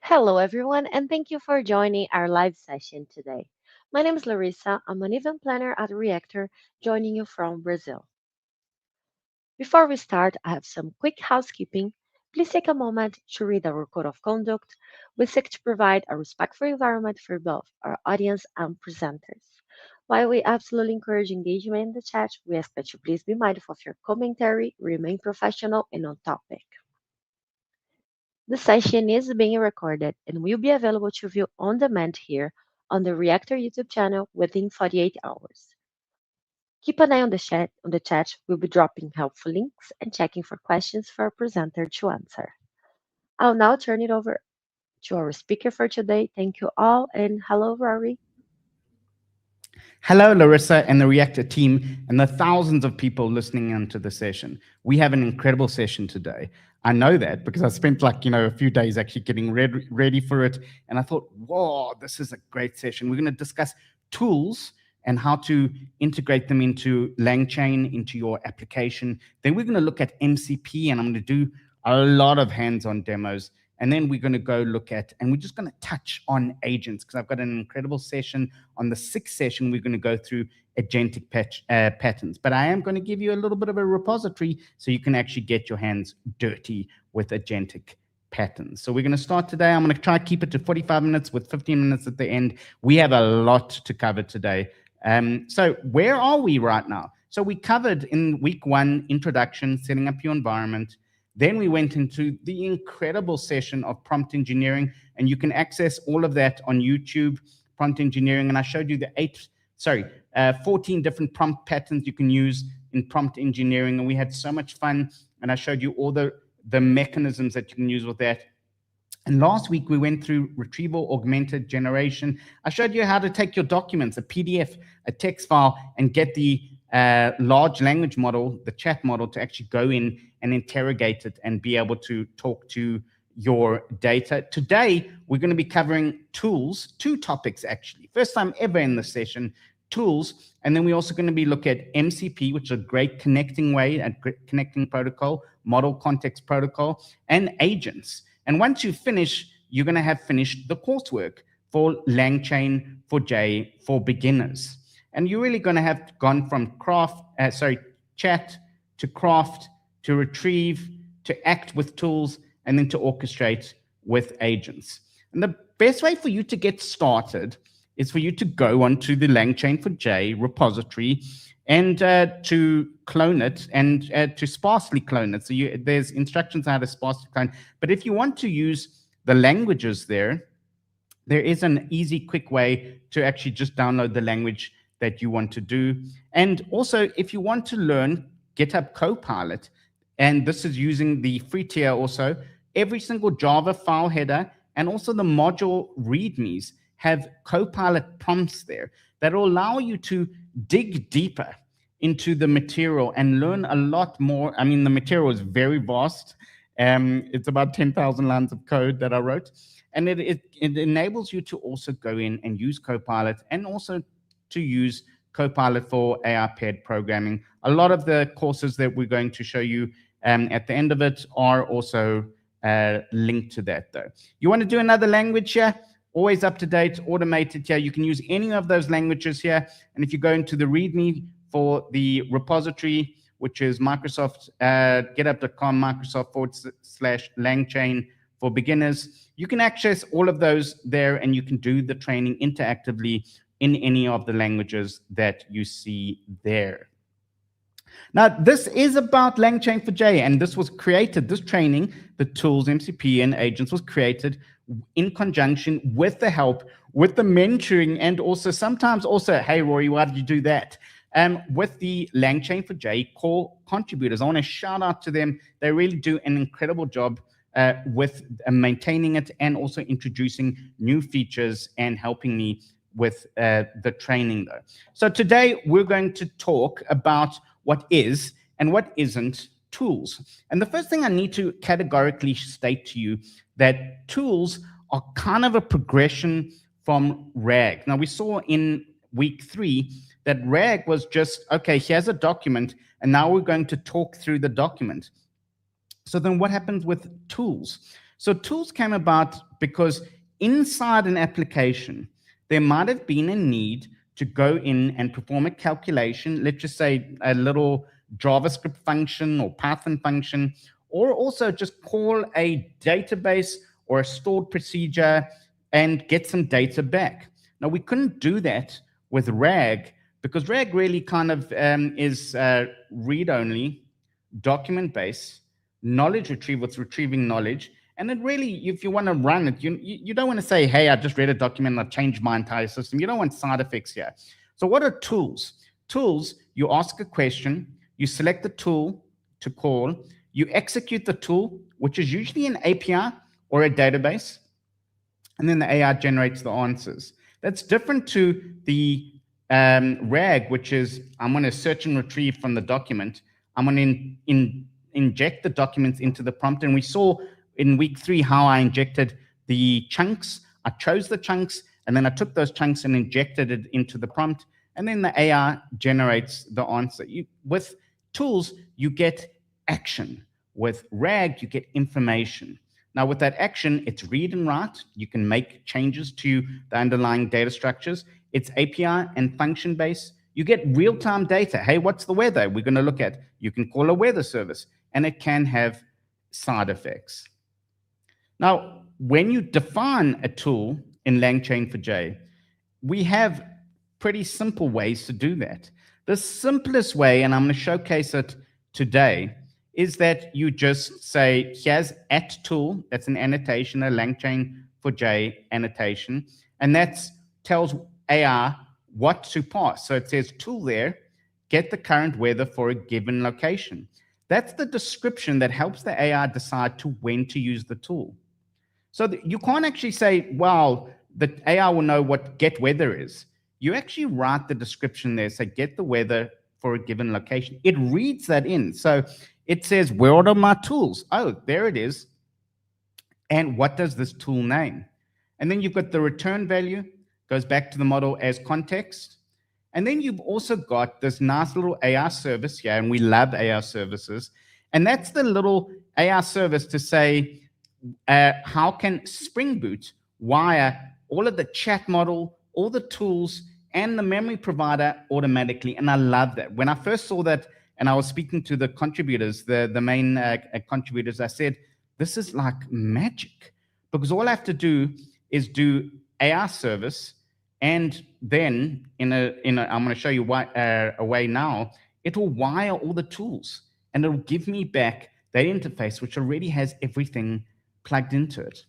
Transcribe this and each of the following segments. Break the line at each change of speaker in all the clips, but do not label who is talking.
Hello, everyone, and thank you for joining our live session today. My name is Larissa. I'm an event planner at Reactor, joining you from Brazil. Before we start, I have some quick housekeeping. Please take a moment to read our code of conduct. We seek to provide a respectful environment for both our audience and presenters. While we absolutely encourage engagement in the chat, we ask that you please be mindful of your commentary, remain professional and on topic. The session is being recorded and will be available to view on demand here on the Reactor YouTube channel within 48 hours. Keep an eye on the chat. We'll be dropping helpful links and checking for questions for our presenter to answer. I'll now turn it over to our speaker for today. Thank you all, and hello, Rory.
Hello, Larissa and the Reactor team and the thousands of people listening into the session. We have an incredible session today. I know that because I spent a few days actually getting ready for it. And I thought, whoa, this is a great session. We're going to discuss tools and how to integrate them into LangChain, into your application. Then we're going to look at MCP, and I'm going to do a lot of hands-on demos. And then we're going to go look at, and we're just going to touch on agents, because I've got an incredible session. On the sixth session, we're going to go through agentic patterns. But I am going to give you a little bit of a repository so you can actually get your hands dirty with agentic patterns. So we're going to start today. I'm going to try to keep it to 45 minutes with 15 minutes at the end. We have a lot to cover today. So where are we right now? So we covered in week 1, introduction, setting up your environment. Then we went into the incredible session of prompt engineering, and you can access all of that on YouTube, prompt engineering. And I showed you the 14 different prompt patterns you can use in prompt engineering. And we had so much fun. And I showed you all the mechanisms that you can use with that. And last week, we went through retrieval augmented generation. I showed you how to take your documents, a PDF, a text file, and get the large language model, the chat model, to actually go in and interrogate it and be able to talk to your data. Today, we're going to be covering tools, 2 topics actually. First time ever in the session, tools. And then we're also going to be looking at MCP, which is a great connecting way, a great connecting protocol, model context protocol, and agents. And once you finish, you're going to have finished the coursework for LangChain4j for beginners. And you're really going to have gone from chat to craft to retrieve to act with tools and then to orchestrate with agents. And the best way for you to get started is for you to go onto the LangChain4j repository and to clone it and to sparsely clone it. So there's instructions on how to sparsely clone. But if you want to use the languages there is an easy, quick way to actually just download the language that you want to do. And also, if you want to learn GitHub Copilot, and this is using the free tier also, every single Java file header and also the module readmes have Copilot prompts there that will allow you to dig deeper into the material and learn a lot more. I mean, the material is very vast. It's about 10,000 lines of code that I wrote. And it enables you to also go in and use Copilot and also to use Copilot for AI-paired programming. A lot of the courses that we're going to show you at the end of it are also linked to that, though. You want to do another language here? Always up to date, automated here. You can use any of those languages here. And if you go into the README for the repository, which is Microsoft, github.com, Microsoft/LangChain for beginners, you can access all of those there, and you can do the training interactively in any of the languages that you see there. Now, this is about LangChain4j, and this was created, this training, the tools, MCP and agents, was created in conjunction with the help, with the mentoring, and also sometimes also, hey, Rory, why did you do that? With the LangChain4j core contributors. I want to shout out to them. They really do an incredible job with maintaining it and also introducing new features and helping me with the training, though. So today, we're going to talk about what is and what isn't tools. And the first thing I need to categorically state to you that tools are kind of a progression from RAG. Now, we saw in week 3 that RAG was just, okay, here's a document, and now we're going to talk through the document. So then what happens with tools? So tools came about because inside an application, there might have been a need to go in and perform a calculation, let's just say a little JavaScript function or Python function, or also just call a database or a stored procedure and get some data back. Now, we couldn't do that with RAG because RAG really kind of is read-only, document-based, knowledge retrieval, it's retrieving knowledge. And it really, if you want to run it, you don't want to say, hey, I just read a document and I've changed my entire system. You don't want side effects here. So what are tools? Tools, you ask a question, you select the tool to call, you execute the tool, which is usually an API or a database, and then the AI generates the answers. That's different to the RAG, which is I'm going to search and retrieve from the document. I'm going to inject the documents into the prompt. And we saw in week 3 how I injected the chunks. I chose the chunks, and then I took those chunks and injected it into the prompt. And then the AI generates the answer. With tools, you get action. With RAG, you get information. Now, with that action, it's read and write. You can make changes to the underlying data structures. It's API and function-based. You get real-time data. Hey, what's the weather? We're going to look at. You can call a weather service, and it can have side effects. Now, when you define a tool in LangChain4j, we have pretty simple ways to do that. The simplest way, and I'm going to showcase it today, is that you just say, here's @tool, that's an annotation, a LangChain4j annotation, and that tells AI what to pass. So it says tool there, get the current weather for a given location. That's the description that helps the AI decide to when to use the tool. So you can't actually say, well, the AI will know what get weather is. You actually write the description there, say get the weather for a given location. It reads that in. So it says, where are my tools? Oh, there it is. And what does this tool name? And then you've got the return value, goes back to the model as context. And then you've also got this nice little AI service here, and we love AI services. And that's the little AI service to say, how can Spring Boot wire all of the chat model, all the tools, and the memory provider automatically? And I love that. When I first saw that, and I was speaking to the contributors, the main contributors, I said, this is like magic, because all I have to do is do AI service, and then I'm going to show you a way now, it will wire all the tools, and it'll give me back that interface, which already has everything plugged into it.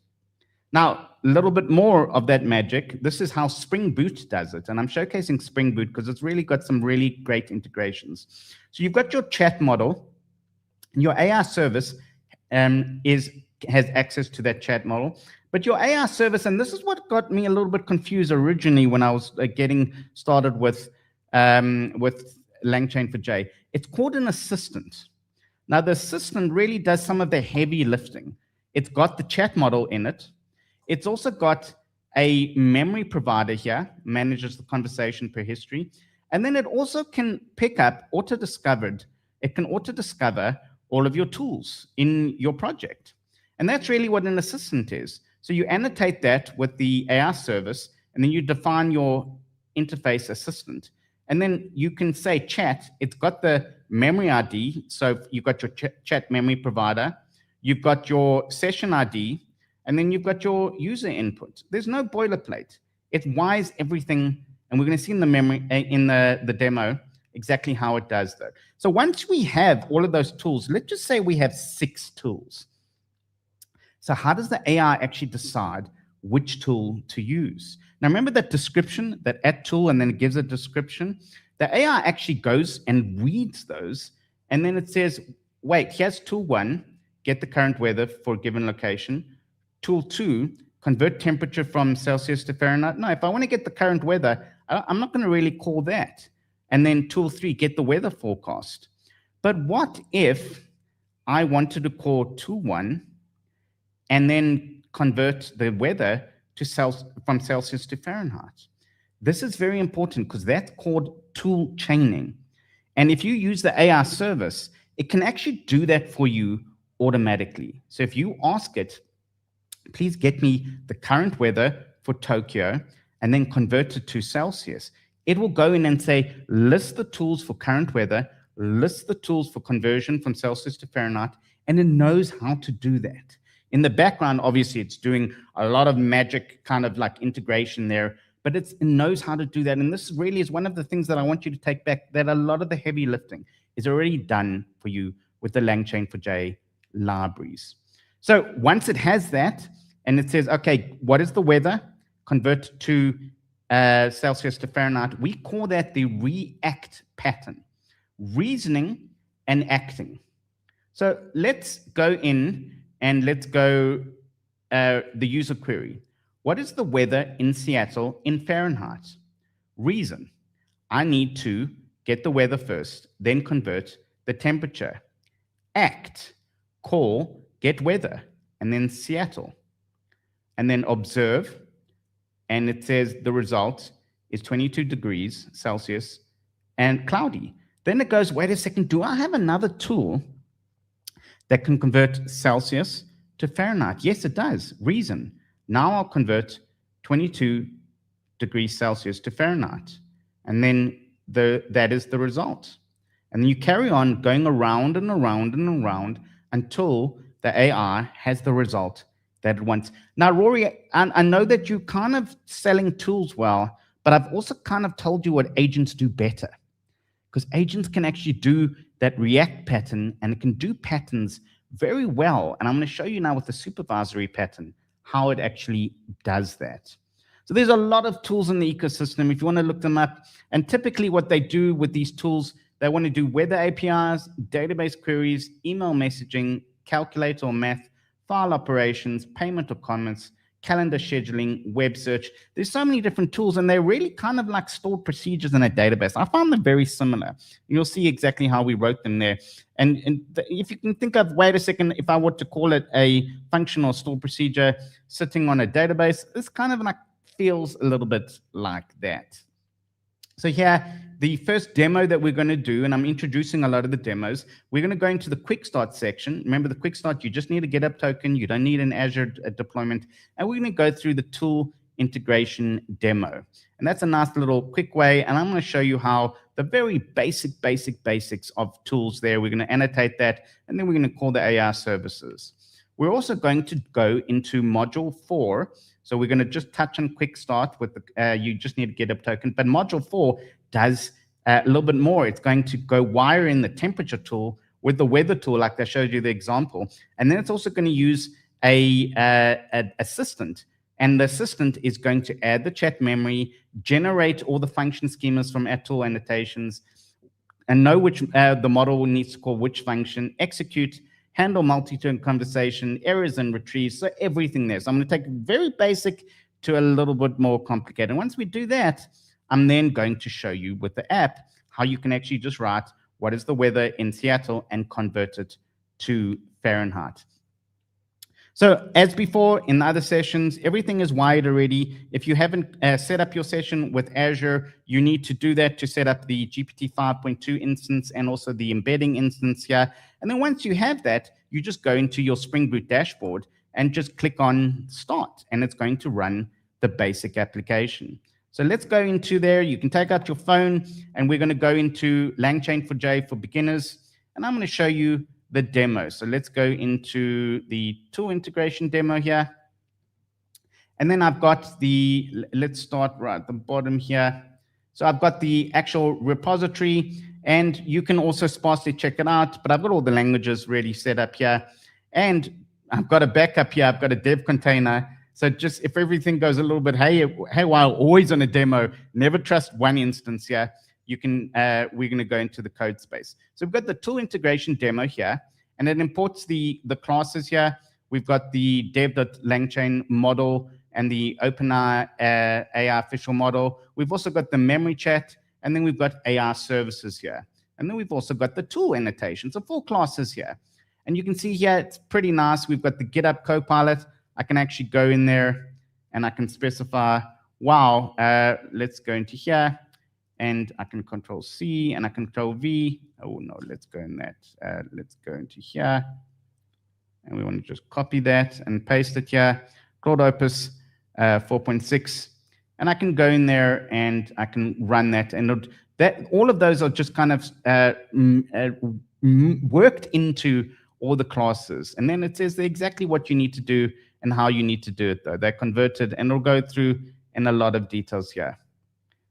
Now, a little bit more of that magic. This is how Spring Boot does it. And I'm showcasing Spring Boot because it's really got some really great integrations. So you've got your chat model, and your AI service has access to that chat model. But your AI service, and this is what got me a little bit confused originally when I was getting started with LangChain4j, it's called an assistant. Now, the assistant really does some of the heavy lifting. It's got the chat model in it. It's also got a memory provider here, manages the conversation per history. And then it also can pick up auto-discovered. It can auto-discover all of your tools in your project. And that's really what an assistant is. So you annotate that with the AI service, and then you define your interface assistant. And then you can say chat. It's got the memory ID. So you've got your chat memory provider. You've got your session ID. And then you've got your user input. There's no boilerplate. It wires everything, and we're going to see in the the demo exactly how it does that. So once we have all of those tools, let's just say we have 6 tools. So how does the AI actually decide which tool to use? Now remember that description, that @tool, and then it gives a description. The AI actually goes and reads those, and then it says, wait, here's tool 1, get the current weather for a given location. Tool 2, convert temperature from Celsius to Fahrenheit. No, if I want to get the current weather, I'm not going to really call that. And then tool 3, get the weather forecast. But what if I wanted to call tool 1 and then convert the weather from Celsius to Fahrenheit? This is very important because that's called tool chaining. And if you use the AI service, it can actually do that for you automatically. So if you ask it, please get me the current weather for Tokyo and then convert it to Celsius. It will go in and say, list the tools for current weather, list the tools for conversion from Celsius to Fahrenheit, and it knows how to do that. In the background, obviously, it's doing a lot of magic kind of like integration there, but it knows how to do that. And this really is one of the things that I want you to take back, that a lot of the heavy lifting is already done for you with the LangChain4j libraries. So once it has that, and it says, okay, what is the weather? Convert to Celsius to Fahrenheit. We call that the react pattern, reasoning and acting. So let's go in and let's go the user query. What is the weather in Seattle in Fahrenheit? Reason. I need to get the weather first, then convert the temperature. Act. Call, get weather, and then Seattle. And then observe, and it says the result is 22 degrees Celsius and cloudy. Then it goes, wait a second, do I have another tool that can convert Celsius to Fahrenheit? Yes, it does. Reason. Now I'll convert 22 degrees Celsius to Fahrenheit. And then that is the result. And then you carry on going around and around and around until the AI has the result that it wants. Now, Rory, I know that you're kind of selling tools well, but I've also kind of told you what agents do better. Because agents can actually do that React pattern, and it can do patterns very well. And I'm going to show you now with the supervisory pattern how it actually does that. So there's a lot of tools in the ecosystem if you want to look them up. And typically what they do with these tools, they want to do weather APIs, database queries, email messaging, calculator or math, file operations, payment or comments, calendar scheduling, web search. There's so many different tools, and they're really kind of like stored procedures in a database. I found them very similar. You'll see exactly how we wrote them there. And if you can think of, wait a second, if I were to call it a function or stored procedure sitting on a database, this kind of like feels a little bit like that. So here, the first demo that we're going to do, and I'm introducing a lot of the demos, we're going to go into the quick start section. Remember the quick start, you just need a GitHub token. You don't need an Azure deployment. And we're going to go through the tool integration demo. And that's a nice little quick way. And I'm going to show you how the very basics of tools there, we're going to annotate that, and then we're going to call the AI services. We're also going to go into module 4. So we're going to just touch on quick start with the, you just need a GitHub token. But module 4 does a little bit more. It's going to go wire in the temperature tool with the weather tool, like I showed you the example. And then it's also going to use an assistant. And the assistant is going to add the chat memory, generate all the function schemas from tool annotations, and know which the model needs to call which function, execute, handle multi-turn conversation, errors and retrieves, so everything there. So I'm going to take very basic to a little bit more complicated. And once we do that, I'm then going to show you with the app how you can actually just write what is the weather in Seattle and convert it to Fahrenheit. So as before in the other sessions, everything is wired already. If you haven't set up your session with Azure, you need to do that to set up the GPT 5.2 instance and also the embedding instance here. And then once you have that, you just go into your Spring Boot dashboard and just click on Start, and it's going to run the basic application. So let's go into there. You can take out your phone, and we're going to go into LangChain4j for beginners, and I'm going to show you the demo. So let's go into the tool integration demo here. And then I've got the, let's start right at the bottom here. So I've got the actual repository, and you can also sparsely check it out, but I've got all the languages ready set up here. And I've got a backup here. I've got a dev container. So just if everything goes a little bit haywire, always on a demo, never trust one instance here. You can, we're going to go into the code space. So we've got the tool integration demo here, and it imports the classes here. We've got the dev.langchain model and the OpenAI AI official model. We've also got the memory chat, and then we've got AI services here. And then we've also got the tool annotations, so 4 classes here. And you can see here, it's pretty nice. We've got the GitHub Copilot. I can actually go in there and I can specify, wow, let's go into here. And I can Control C and I can Control V. Oh no, let's go in that. Let's go into here. and we want to just copy that and paste it here. Claude Opus 4.6, and I can go in there and I can run that, and that all of those are just kind of worked into all the classes, and then it says exactly what you need to do and how you need to do it. Though they're converted, and it'll go through in a lot of details here.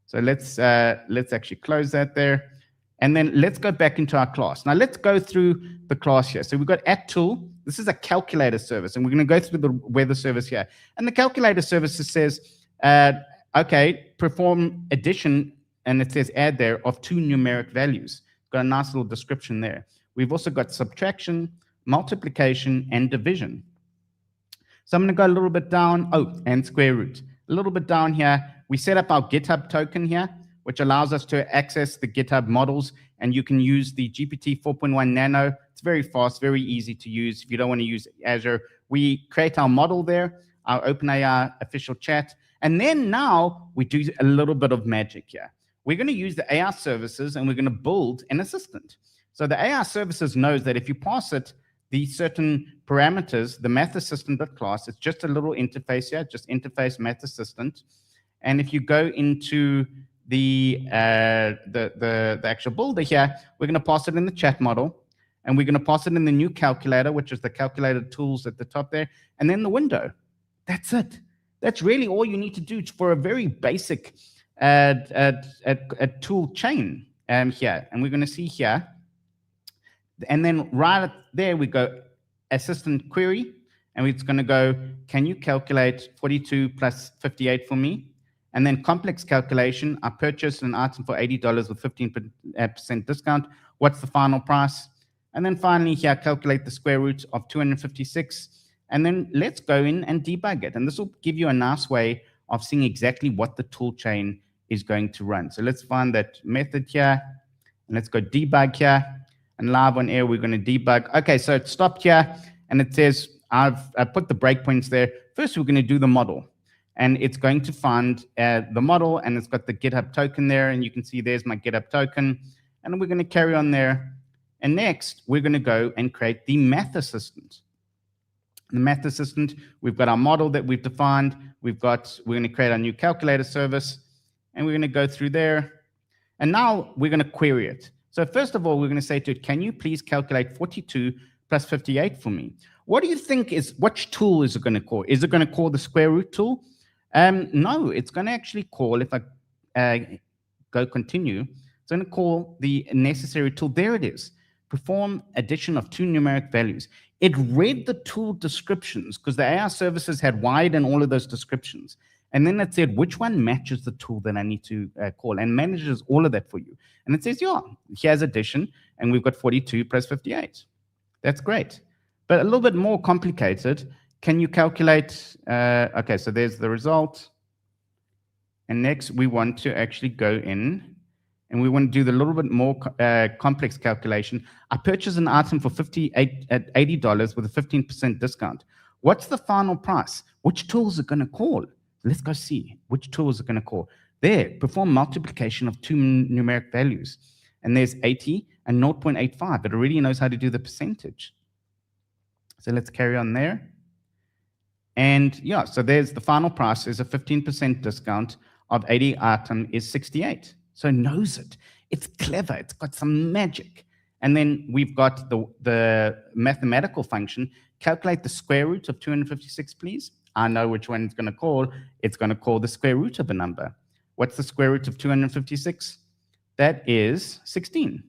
So let's actually close that there. And then let's go back into our class. Now let's go through the class here. So we've got @tool. This is a calculator service, and we're going to go through the weather service here. And the calculator service says, okay, perform addition, and it says add there of 2 numeric values. Got a nice little description there. We've also got subtraction, multiplication, and division. So I'm going to go a little bit down. Oh, and square root. A little bit down here, we set up our GitHub token here, which allows us to access the GitHub models, and you can use the GPT 4.1 Nano. It's very fast, very easy to use. If you don't want to use Azure, we create our model there, our OpenAI official chat, and then now we do a little bit of magic here. We're going to use the AI services, and we're going to build an assistant. So the AI services knows that if you pass it these certain parameters, the math assistant.class, it's just a little interface here, just interface math assistant. And if you go into the actual builder here, we're going to pass it in the chat model, and we're going to pass it in the new calculator, which is the calculator tools at the top there, and then the window. That's it. That's really all you need to do for a very basic tool chain here. And we're going to see here, and then right there we go assistant query, and it's going to go, can you calculate 42 plus 58 for me? And then complex calculation, I purchased an item for $80 with 15% discount. What's the final price? And then finally here, calculate the square root of 256. And then let's go in and debug it. And this will give you a nice way of seeing exactly what the tool chain is going to run. So let's find that method here, and let's go debug here. And live on air, we're going to debug. Okay, so it stopped here, and it says I've put the breakpoints there. First, we're going to do the model. And it's going to find the model, and it's got the GitHub token there, and you can see there's my GitHub token, and we're going to carry on there. And next, we're going to go and create the math assistant. The math assistant, we've got our model that we've defined. We're going to create our new calculator service, and we're going to go through there. And now we're going to query it. So first of all, we're going to say to it, can you please calculate 42 plus 58 for me? What do you think which tool is it going to call? Is it going to call the square root tool? No, it's going to actually call, if I go continue, it's going to call the necessary tool. There it is. Perform addition of 2 numeric values. It read the tool descriptions because the AI services had wide and all of those descriptions. And then it said, which one matches the tool that I need to call, and manages all of that for you. And it says, yeah, here's addition, and we've got 42 plus 58. That's great. But a little bit more complicated. Can you calculate? Okay, so there's the result. And next, we want to actually go in, and we want to do the little bit more complex calculation. I purchased an item for $80 with a 15% discount. What's the final price? Which tool is it going to call? Let's go see. Which tool is it going to call? There, perform multiplication of 2 numeric values. And there's 80 and 0.85. It already knows how to do the percentage. So let's carry on there. And yeah, so there's the final price is a 15% discount of 80 item is 68. So it knows it. It's clever. It's got some magic. And then we've got the mathematical function. Calculate the square root of 256, please. I know which one it's going to call. It's going to call the square root of a number. What's the square root of 256? That is 16.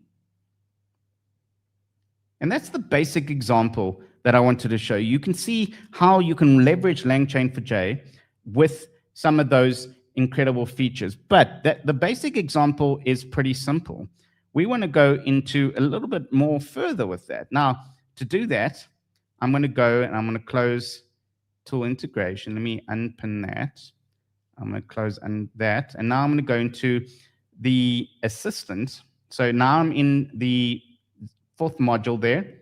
And that's the basic example that I wanted to show you. You can see how you can leverage LangChain4j with some of those incredible features. But the basic example is pretty simple. We want to go into a little bit more further with that. Now, to do that, I'm going to go and I'm going to close tool integration. Let me unpin that. I'm going to close that. And now I'm going to go into the assistant. So now I'm in the 4th module there.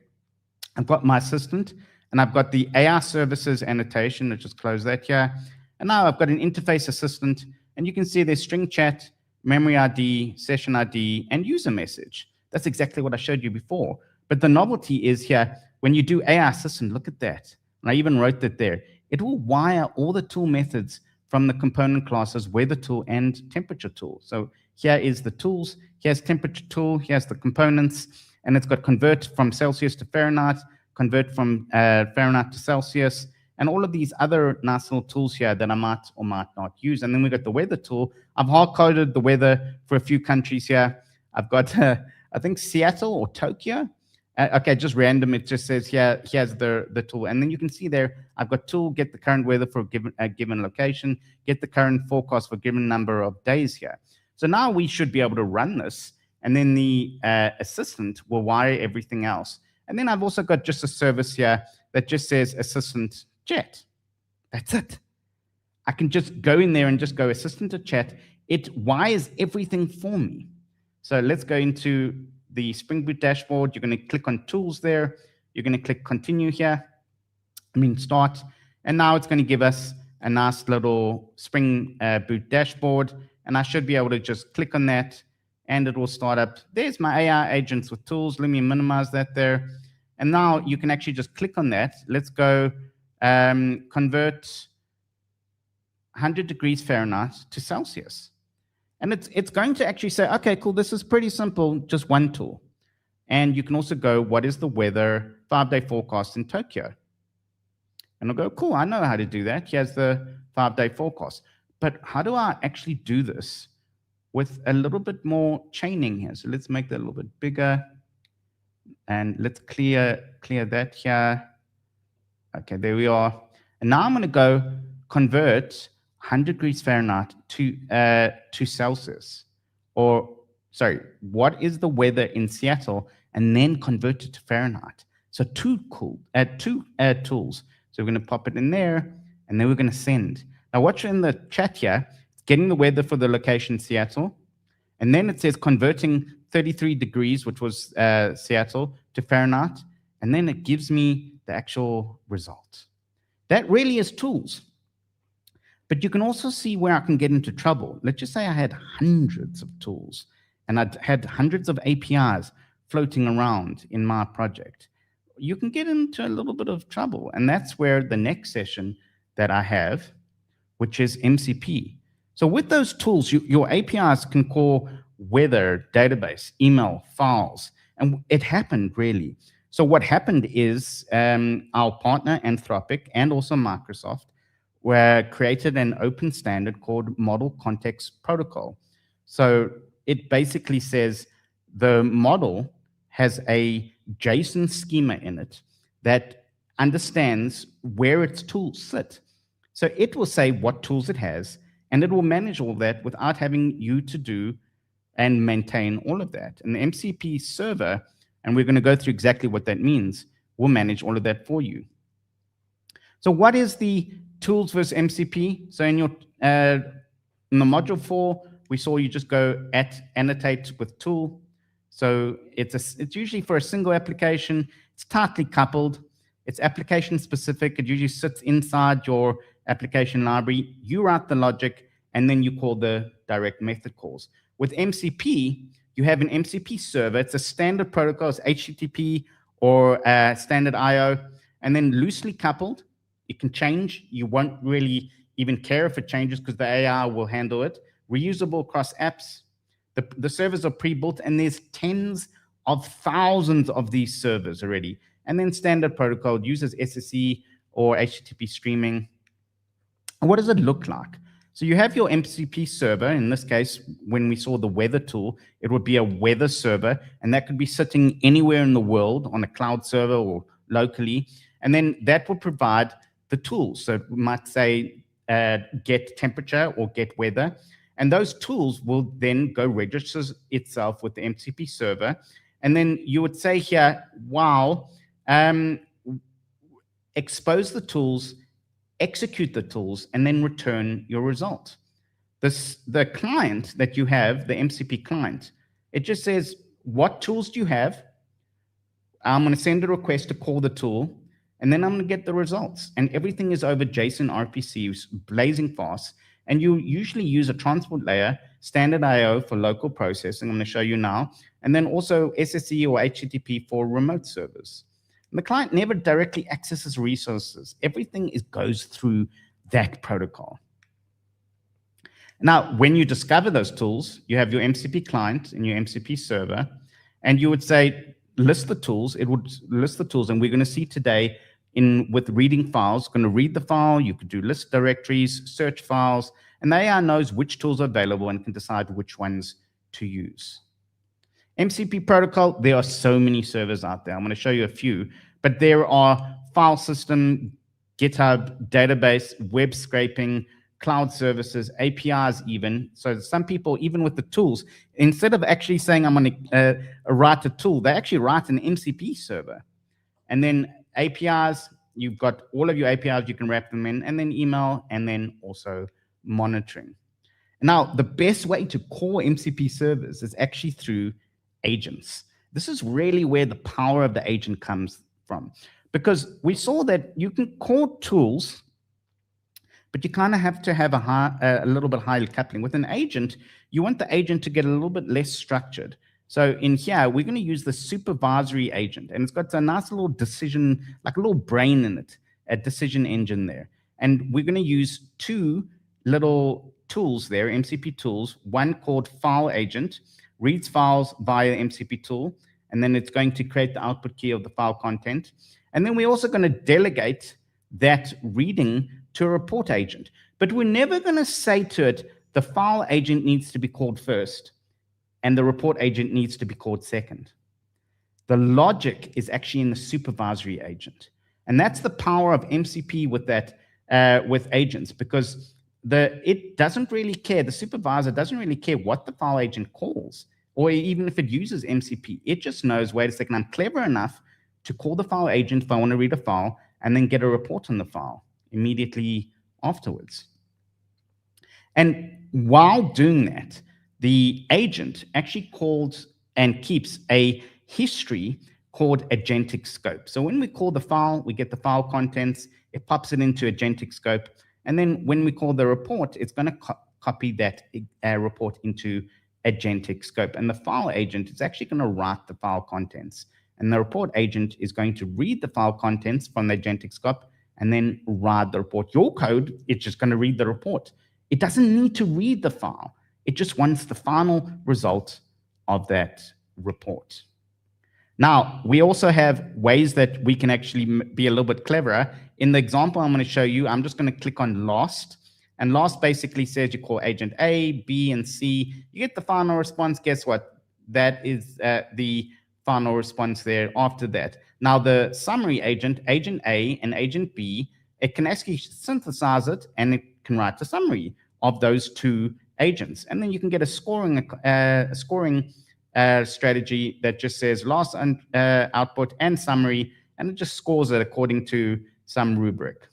I've got my assistant, and I've got the AI services annotation. Let's just close that here. And now I've got an interface assistant, and you can see there's string chat, memory ID, session ID, and user message. That's exactly what I showed you before. But the novelty is here, when you do AI assistant, look at that. And I even wrote that there. It will wire all the tool methods from the component classes, weather tool and temperature tool. So here is the tools, here's temperature tool, here's the components, and it's got convert from Celsius to Fahrenheit, convert from Fahrenheit to Celsius, and all of these other nice little tools here that I might or might not use. And then we've got the weather tool. I've hard-coded the weather for a few countries here. I've got, I think, Seattle or Tokyo. Okay, just random. It just says here, here's the tool. And then you can see there, I've got tool, get the current weather for a given location, get the current forecast for a given number of days here. So now we should be able to run this, and then the assistant will wire everything else. And then I've also got just a service here that just says assistant chat. That's it. I can just go in there and just go assistant to chat. It wires everything for me. So let's go into the Spring Boot dashboard. You're going to click on tools there. You're going to click continue here. Start. And now it's going to give us a nice little Spring Boot dashboard. And I should be able to just click on that and it will start up. There's my AI agents with tools. Let me minimize that there. And now you can actually just click on that. Let's go convert 100 degrees Fahrenheit to Celsius. And it's going to actually say, okay, cool, this is pretty simple, just one tool. And you can also go, what is the weather 5-day forecast in Tokyo? And I'll go, cool, I know how to do that. Here's the 5-day forecast. But how do I actually do this with a little bit more chaining here? So let's make that a little bit bigger. And let's clear that here. Okay, there we are. And now I'm going to go convert 100 degrees Fahrenheit to Celsius. Or, sorry, what is the weather in Seattle? And then convert it to Fahrenheit. So two tools. So we're going to pop it in there, and then we're going to send. Now watch in the chat here, it's getting the weather for the location Seattle. And then it says converting 33 degrees, which was Seattle, to Fahrenheit. And then it gives me the actual result. That really is tools. But you can also see where I can get into trouble. Let's just say I had hundreds of tools and I'd had hundreds of APIs floating around in my project. You can get into a little bit of trouble. And that's where the next session that I have, which is MCP. So with those tools, your APIs can call weather, database, email, files. And it happened really. So what happened is our partner, Anthropic, and also Microsoft, created an open standard called Model Context Protocol. So it basically says the model has a JSON schema in it that understands where its tools sit. So it will say what tools it has, and it will manage all that without having you to do and maintain all of that. And the MCP server, and we're going to go through exactly what that means, will manage all of that for you. So what is the tools versus MCP? So in the module 4, we saw you just go at annotate with tool. So it's usually for a single application. It's tightly coupled. It's application specific. It usually sits inside your application library. You write the logic, and then you call the direct method calls. With MCP, you have an MCP server. It's a standard protocol. It's HTTP or standard IO, and then loosely coupled. It can change. You won't really even care if it changes because the AI will handle it. Reusable across apps. The servers are pre-built, and there's tens of thousands of these servers already. And then standard protocol uses SSE or HTTP streaming. What does it look like? So you have your MCP server. In this case, when we saw the weather tool, it would be a weather server, and that could be sitting anywhere in the world on a cloud server or locally. And then that will provide the tools. So we might say get temperature or get weather. And those tools will then go register itself with the MCP server. And then you would say here, wow, expose the tools, execute the tools, and then return your result. The client that you have, the MCP client, it just says, what tools do you have? I'm going to send a request to call the tool, and then I'm going to get the results. And everything is over JSON RPC, blazing fast. And you usually use a transport layer, standard IO for local processing. I'm going to show you now. And then also SSE or HTTP for remote servers. And the client never directly accesses resources. Everything goes through that protocol. Now, when you discover those tools, you have your MCP client and your MCP server, and you would say, list the tools. It would list the tools, and we're going to see today with reading files, going to read the file. You could do list directories, search files, and the AI knows which tools are available and can decide which ones to use. MCP protocol, there are so many servers out there. I'm going to show you a few, but there are file system, GitHub, database, web scraping, cloud services, APIs even. So some people, even with the tools, instead of actually saying I'm going to write a tool, they actually write an MCP server. And then APIs, you've got all of your APIs, you can wrap them in, and then email, and then also monitoring. Now, the best way to call MCP servers is actually through agents. This is really where the power of the agent comes from, because we saw that you can call tools, but you kind of have to have a little bit higher coupling. With an agent, you want the agent to get a little bit less structured. So in here, we're going to use the supervisory agent, and it's got a nice little decision, like a little brain in it, a decision engine there. And we're going to use two little tools there, MCP tools, one called file agent, reads files via MCP tool, and then it's going to create the output key of the file content. And then we're also going to delegate that reading to a report agent. But we're never going to say to it, the file agent needs to be called first, and the report agent needs to be called second. The logic is actually in the supervisory agent. And that's the power of MCP with that, with agents, because it doesn't really care. The supervisor doesn't really care what the file agent calls, or even if it uses MCP. It just knows, wait a second, I'm clever enough to call the file agent if I want to read a file, and then get a report on the file immediately afterwards. And while doing that, the agent actually calls and keeps a history called agentic scope. So when we call the file, we get the file contents, it pops it into agentic scope. And then when we call the report, it's going to copy that report into agentic scope. And the file agent is actually going to write the file contents. And the report agent is going to read the file contents from the agentic scope and then write the report. Your code is just going to read the report. It doesn't need to read the file. It just wants the final result of that report. Now, we also have ways that we can actually be a little bit cleverer. In the example I'm going to show you, I'm just going to click on last. And last basically says you call agent A, B, and C. You get the final response. Guess what? That is the final response there after that. Now, the summary agent, agent A and agent B, it can actually synthesize it, and it can write the summary of those two agents. And then you can get a scoring strategy that just says last output and summary, and it just scores it according to some rubric.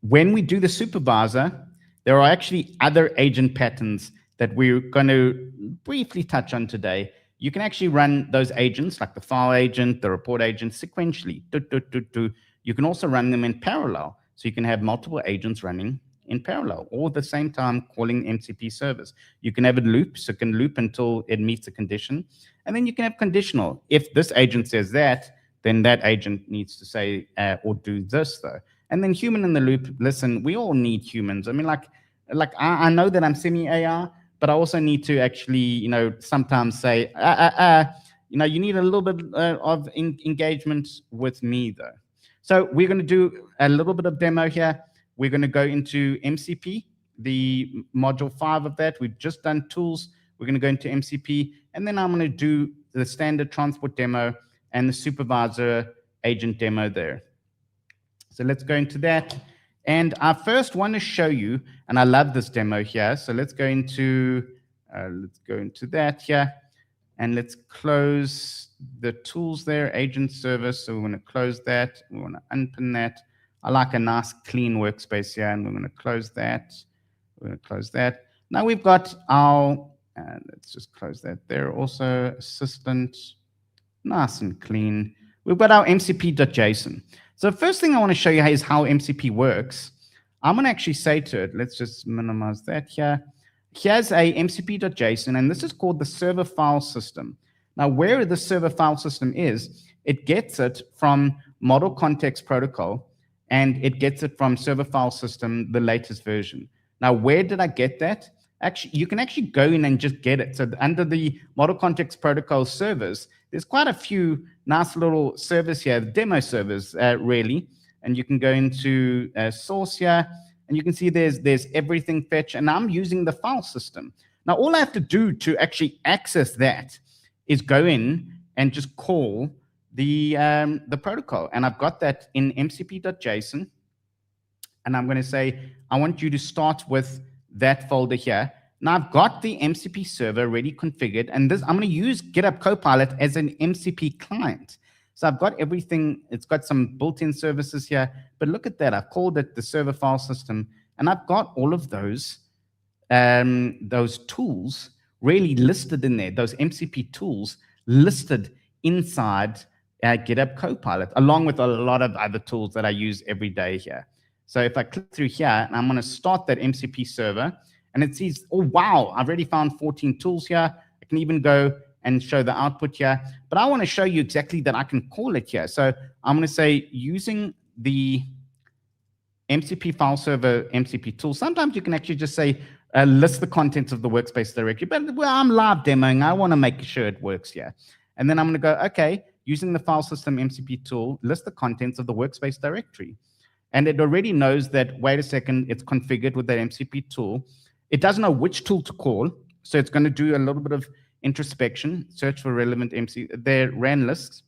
When we do the supervisor, there are actually other agent patterns that we're going to briefly touch on today. You can actually run those agents, like the file agent, the report agent, sequentially. You can also run them in parallel. So you can have multiple agents running in parallel, all at the same time calling MCP servers. You can have it loop, so it can loop until it meets a condition. And then you can have conditional. If this agent says that, then that agent needs to say or do this, though. And then human in the loop, listen, we all need humans. I mean, like I know that I'm semi-AI, but I also need to actually, sometimes say, you need a little bit of engagement with me, though. So we're going to do a little bit of demo here. We're going to go into MCP, the module 5 of that. We've just done tools. We're going to go into MCP, and then I'm going to do the standard transport demo and the supervisor agent demo there. So let's go into that. And I first want to show you, and I love this demo here. So let's go into that here, and let's close the tools there, agent service. So we're going to close that. We want to unpin that. I like a nice clean workspace here, and we're going to close that. We're going to close that. Now we've got our, let's just close that there also, assistant, nice and clean. We've got our MCP.json. So the first thing I want to show you is how MCP works. I'm going to actually say to it, let's just minimize that here. Here's a MCP.json, and this is called the server file system. Now, where the server file system is, it gets it from Model Context Protocol, and it gets it from server file system, the latest version. Now, where did I get that? Actually, you can actually go in and just get it. So under the Model Context Protocol servers, there's quite a few nice little servers here, demo servers, really. And you can go into source here, and you can see there's everything fetch, and I'm using the file system. Now, all I have to do to actually access that is go in and just call the protocol. And I've got that in mcp.json. And I'm going to say, I want you to start with that folder here. Now I've got the MCP server already configured, and this I'm going to use GitHub Copilot as an MCP client. So I've got everything. It's got some built-in services here, but look at that. I've called it the server file system, and I've got all of those tools really listed in there, those MCP tools listed inside GitHub Copilot, along with a lot of other tools that I use every day here. So if I click through here, and I'm going to start that MCP server, and it says, oh, wow, I've already found 14 tools here. I can even go and show the output here. But I want to show you exactly that I can call it here. So I'm going to say, using the MCP file server MCP tool, sometimes you can actually just say, list the contents of the workspace directory. But well, I'm live demoing. I want to make sure it works here. And then I'm going to go, okay, using the file system MCP tool, list the contents of the workspace directory. And it already knows that, wait a second, it's configured with that MCP tool. It doesn't know which tool to call, so it's going to do a little bit of introspection, search for relevant their RAN lists.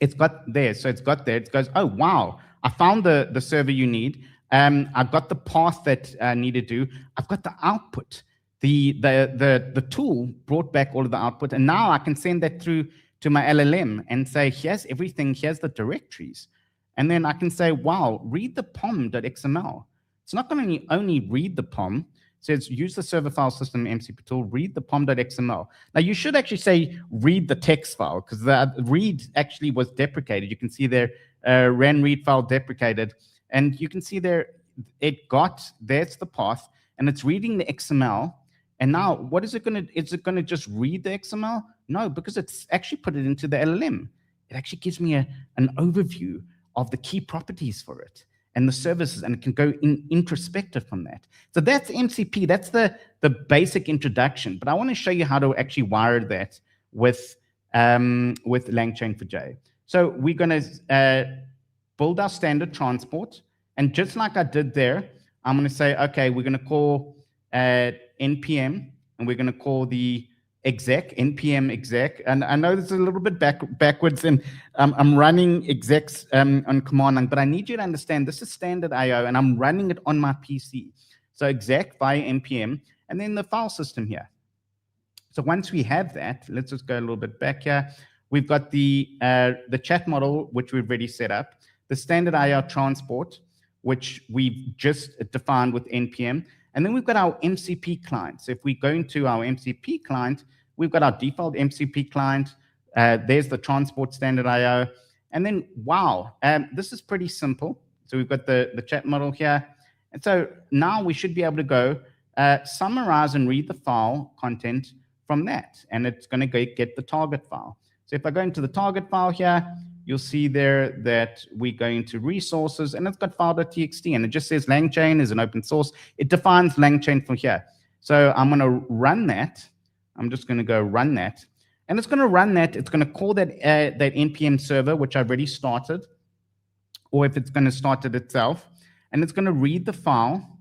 It's got there, so it's got there. It goes, oh, wow, I found the server you need. I've got the path that I need to do. I've got the output. The tool brought back all of the output, and now I can send that through to my LLM and say, here's everything, here's the directories. And then I can say, wow, read the pom.xml. It's not going to only read the pom. So it's use the server file system MCP tool, read the pom.xml. Now you should actually say read the text file, because the read actually was deprecated. You can see there, ran read file deprecated. And you can see there, there's the path, and it's reading the XML. And now what is it going to, is it going to just read the XML? No, because it's actually put it into the LLM. It actually gives me an overview of the key properties for it and the services, and it can go in introspective from that. So that's MCP. That's the basic introduction. But I want to show you how to actually wire that with LangChain4j. So we're going to build our standard transport, and just like I did there, I'm going to say, okay, we're going to call npm, and we're going to call the exec, npm exec. And I know this is a little bit backwards, and I'm running execs on command line, but I need you to understand this is standard IO, and I'm running it on my PC. So exec via npm, and then the file system here. So once we have that, let's just go a little bit back here. We've got the chat model, which we've already set up, the standard IO transport, which we've just defined with npm. And then we've got our MCP client. So if we go into our MCP client, we've got our default MCP client. There's the transport standard IO. And then, wow, this is pretty simple. So we've got the chat model here. And so now we should be able to go summarize and read the file content from that. And it's going to get the target file. So if I go into the target file here, you'll see there that we go into resources, and it's got file.txt, and it just says LangChain is an open source. It defines LangChain from here. So I'm going to run that. I'm just going to go run that. And it's going to run that. It's going to call that NPM server, which I've already started, or if it's going to start it itself. And it's going to read the file.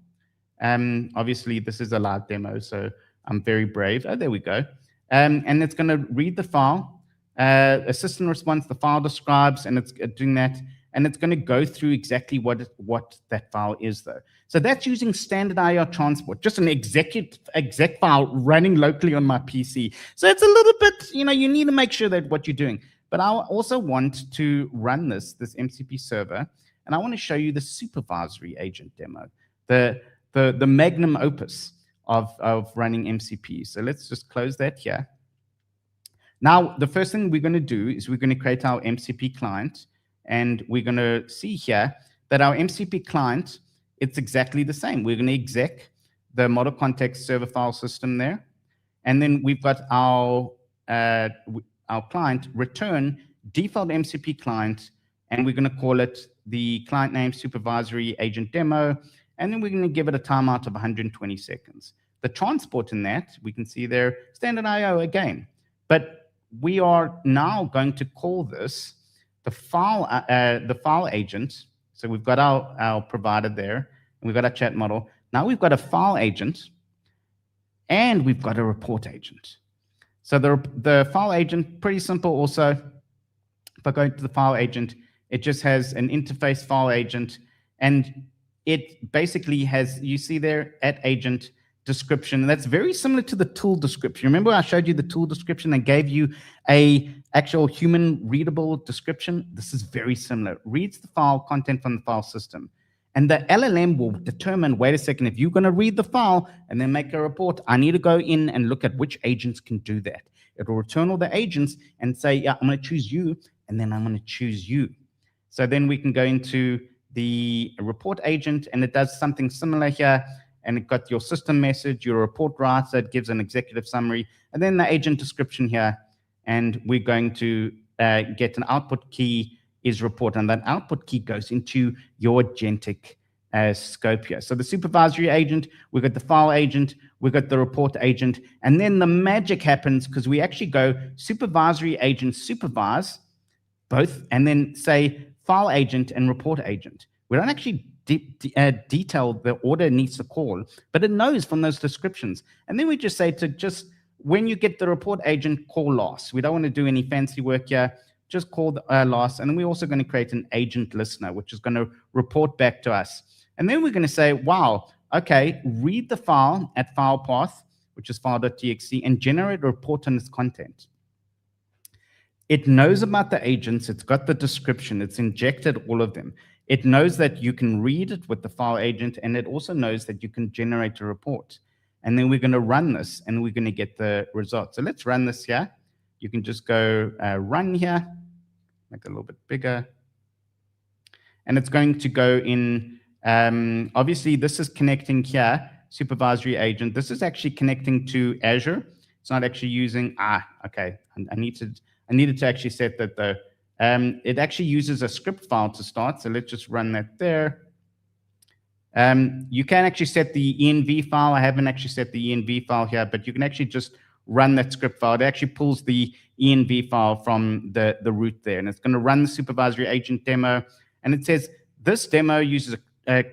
Obviously, this is a live demo, so I'm very brave. Oh, there we go. And it's going to read the file. Assistant response, the file describes, and it's doing that, and it's going to go through exactly what that file is, though. So that's using standard IO transport, just an exec file running locally on my PC. So it's a little bit, you need to make sure that what you're doing. But I also want to run this MCP server, and I want to show you the supervisory agent demo, the magnum opus of running MCP. So let's just close that here. Now, the first thing we're going to do is we're going to create our MCP client, and we're going to see here that our MCP client, it's exactly the same. We're going to exec the model context server file system there, and then we've got our our client return default MCP client, and we're going to call it the client name Supervisory Agent Demo, and then we're going to give it a timeout of 120 seconds. The transport in that, we can see there, standard IO again. But we are now going to call this the file agent. So we've got our provider there, and we've got our chat model. Now we've got a file agent, and we've got a report agent. So the file agent, pretty simple also. If I go to the file agent, it just has an interface file agent, and it basically has, you see there, at agent description, and that's very similar to the tool description. Remember I showed you the tool description and gave you a actual human readable description? This is very similar. It reads the file content from the file system. And the LLM will determine, wait a second, if you're going to read the file and then make a report, I need to go in and look at which agents can do that. It will return all the agents and say, yeah, I'm going to choose you, and then I'm going to choose you. So then we can go into the report agent, and it does something similar here. And it got your system message, your report writer, it gives an executive summary, and then the agent description here. And we're going to get an output key is report, and that output key goes into your agentic scope here. So the supervisory agent, we've got the file agent, we've got the report agent, and then the magic happens because we actually go supervisory agent supervise both, and then say file agent and report agent. We don't actually detail the order it needs to call, but it knows from those descriptions. And then we just say to just, when you get the report agent, call last. We don't want to do any fancy work here. Just call the last. And then we're also going to create an agent listener, which is going to report back to us. And then we're going to say, wow, okay, read the file at file path, which is file.txt, and generate a report on its content. It knows about the agents. It's got the description. It's injected all of them. It knows that you can read it with the file agent, and it also knows that you can generate a report. And then we're going to run this, and we're going to get the results. So let's run this here. You can just go run here, make it a little bit bigger. And it's going to go in, obviously, this is connecting here, supervisory agent. This is actually connecting to Azure. It's not actually using, okay, I needed to actually set that though. It actually uses a script file to start, so let's just run that there. You can actually set the env file. I haven't actually set the env file here, but you can actually just run that script file. It actually pulls the env file from the root there, and it's going to run the supervisory agent demo. And it says this demo uses a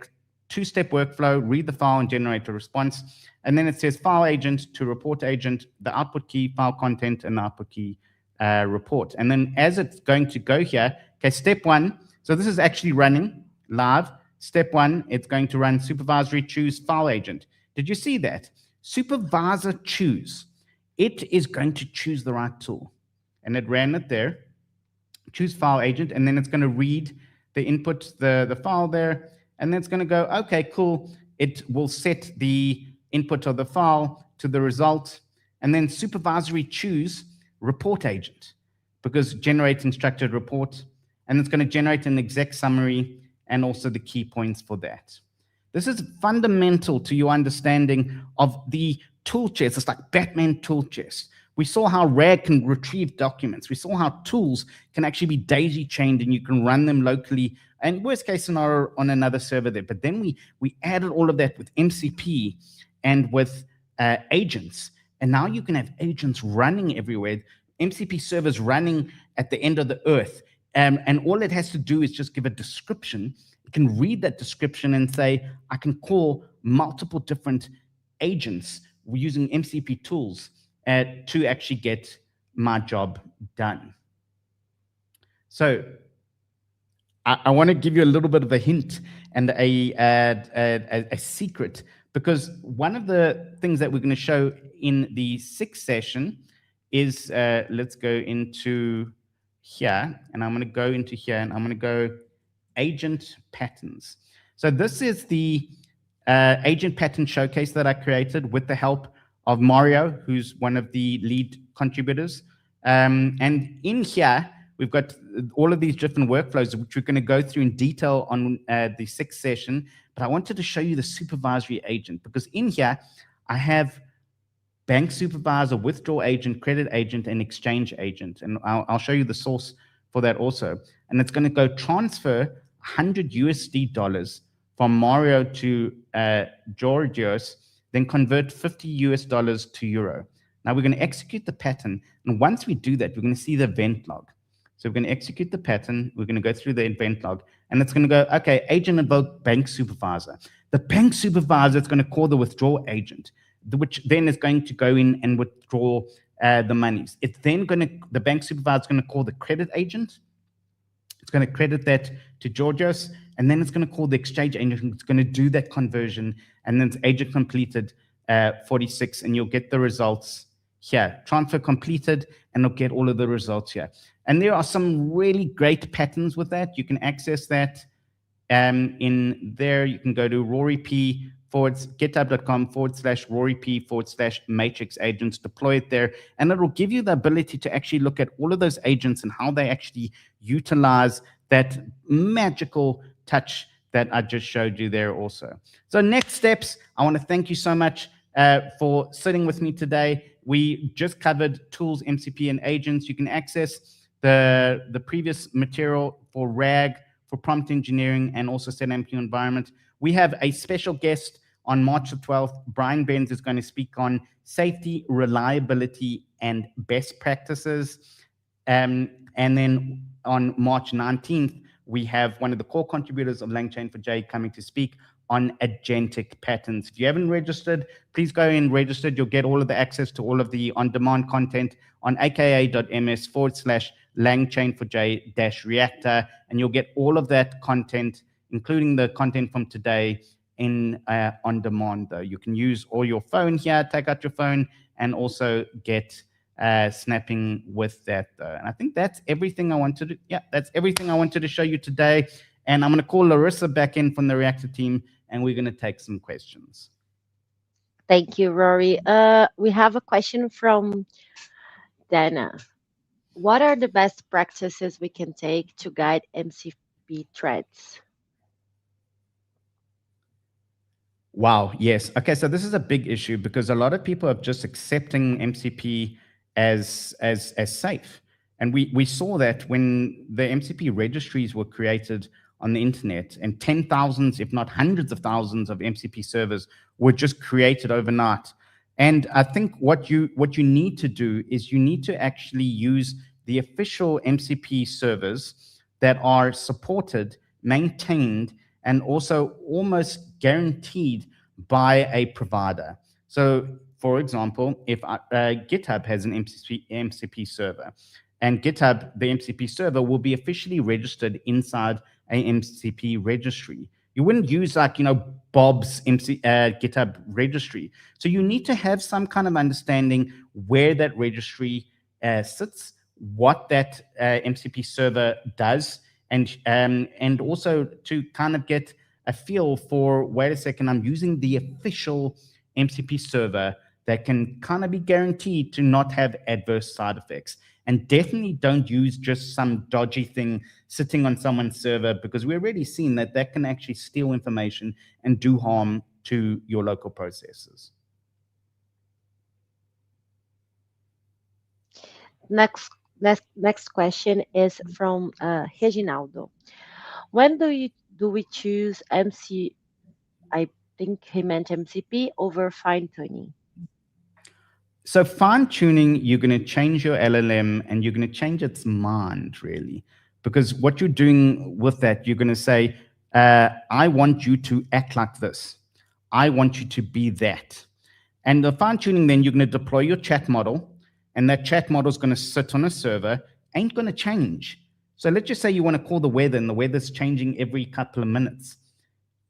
two-step workflow, read the file and generate a response. And then it says file agent to report agent, the output key, file content, and the output key report. And then as it's going to go here, okay, step one, so this is actually running live. Step one, it's going to run supervisory choose file agent. Did you see that? Supervisor choose. It is going to choose the right tool. And it ran it there. Choose file agent, and then it's going to read the input, the file there, and then it's going to go, okay, cool. It will set the input of the file to the result, and then supervisory choose report agent, because generate instructed report, and it's going to generate an exec summary and also the key points for that. This is fundamental to your understanding of the tool chest. It's like Batman tool chest. We saw how RAG can retrieve documents. We saw how tools can actually be daisy chained and you can run them locally, and worst case scenario on another server there. But then we added all of that with MCP and with agents. And now you can have agents running everywhere, MCP servers running at the end of the earth. And all it has to do is just give a description. It can read that description and say, I can call multiple different agents using MCP tools to actually get my job done. So I want to give you a little bit of a hint and a secret, because one of the things that we're going to show in the 6th session is, let's go into here, and I'm going to go into here, and I'm going to go agent patterns. So this is the agent pattern showcase that I created with the help of Mario, who's one of the lead contributors. And in here, we've got all of these different workflows, which we're going to go through in detail on the 6th session. But I wanted to show you the supervisory agent, because in here, I have bank supervisor, withdrawal agent, credit agent, and exchange agent. And I'll show you the source for that also. And it's going to go transfer 100 USD dollars from Mario to Georgios, then convert 50 US dollars to euro. Now we're going to execute the pattern. And once we do that, we're going to see the event log. So we're going to execute the pattern. We're going to go through the event log, and it's going to go, okay, agent invoke bank supervisor. The bank supervisor is going to call the withdrawal agent, which then is going to go in and withdraw the monies. It's then going to, the bank supervisor is going to call the credit agent. It's going to credit that to Georgios, and then it's going to call the exchange agent. It's going to do that conversion, and then it's agent completed 46, and you'll get the results here. Transfer completed, and you'll get all of the results here. And there are some really great patterns with that. You can access that in there. You can go to github.com/RoryP/Matrix agents, deploy it there, and it will give you the ability to actually look at all of those agents and how they actually utilize that magical touch that I just showed you there also. So next steps, I want to thank you so much for sitting with me today. We just covered tools, MCP, and agents. You can access the previous material for RAG, for prompt engineering, and also SetMQ environment. We have a special guest on March the 12th. Brian Benz is going to speak on safety, reliability, and best practices. And then on March 19th, we have one of the core contributors of LangChain4j coming to speak on agentic patterns. If you haven't registered, please go and register. You'll get all of the access to all of the on-demand content on aka.ms/LangChain4j-reactor, and you'll get all of that content, including the content from today, in on demand. Though you can use all your phone here, take out your phone, and also get snapping with that. Though, and I think that's everything I wanted to. Yeah, that's everything I wanted to show you today. And I'm going to call Larissa back in from the Reactor team, and we're going to take some questions.
Thank you, Rory. We have a question from Dana. What are the best practices we can take to guide MCP threads?
Wow, yes. Okay, so this is a big issue because a lot of people are just accepting MCP as safe. And we saw that when the MCP registries were created on the internet, and 10,000s, if not hundreds of thousands of MCP servers were just created overnight. And I think what you need to do is you need to actually use the official MCP servers that are supported, maintained, and also almost guaranteed by a provider. So, for example, if GitHub has an MCP server, and GitHub, the MCP server, will be officially registered inside a MCP registry. You wouldn't use Bob's GitHub registry. So you need to have some kind of understanding where that registry sits, what that MCP server does, and also to kind of get a feel for, wait a second, I'm using the official MCP server that can kind of be guaranteed to not have adverse side effects. And definitely don't use just some dodgy thing sitting on someone's server, because we've already seen that that can actually steal information and do harm to your local processes.
Next question is from Reginaldo. When do we choose MC? I think he meant MCP over fine tuning.
So fine tuning, you're going to change your LLM and you're going to change its mind, really, because what you're doing with that, you're going to say, I want you to act like this. I want you to be that. And the fine tuning, then you're going to deploy your chat model, and that chat model is going to sit on a server, ain't going to change. So let's just say you want to call the weather, and the weather's changing every couple of minutes.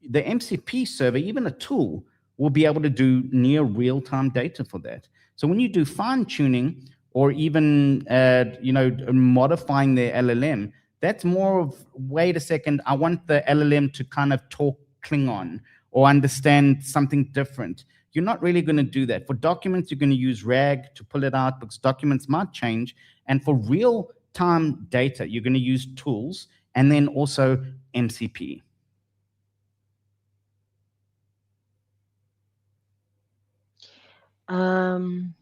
The MCP server, even a tool, will be able to do near real-time data for that. So when you do fine-tuning or even modifying the LLM, that's more of, wait a second, I want the LLM to kind of talk Klingon or understand something different. You're not really going to do that. For documents, you're going to use RAG to pull it out, because documents might change. And for real-time data, you're going to use tools and then also MCP.
Um,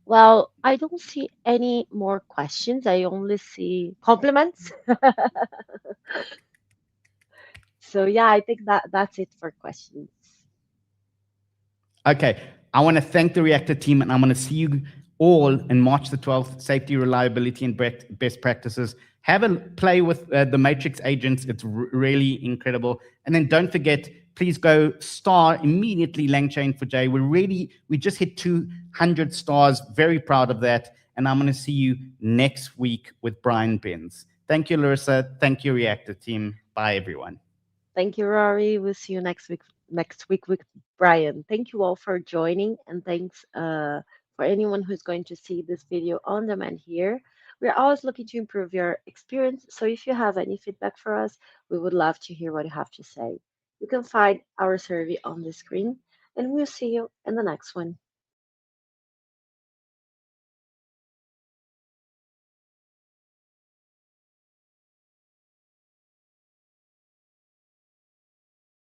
well, I don't see any more questions. I only see compliments. So yeah, I think that's it for questions.
Okay, I want to thank the Reactor team, and I want to see you all in March the 12th. Safety, reliability, and best practices. Have a play with the Matrix agents. It's really incredible. And then don't forget, please go star immediately LangChain4j. We just hit 200 stars. Very proud of that. And I'm going to see you next week with Brian Benz. Thank you, Larissa. Thank you, Reactor team. Bye, everyone.
Thank you, Rory. We'll see you next week with Brian. Thank you all for joining, and thanks for anyone who's going to see this video on demand here. We're always looking to improve your experience, so if you have any feedback for us, we would love to hear what you have to say. You can find our survey on the screen, and we'll see you in the next one.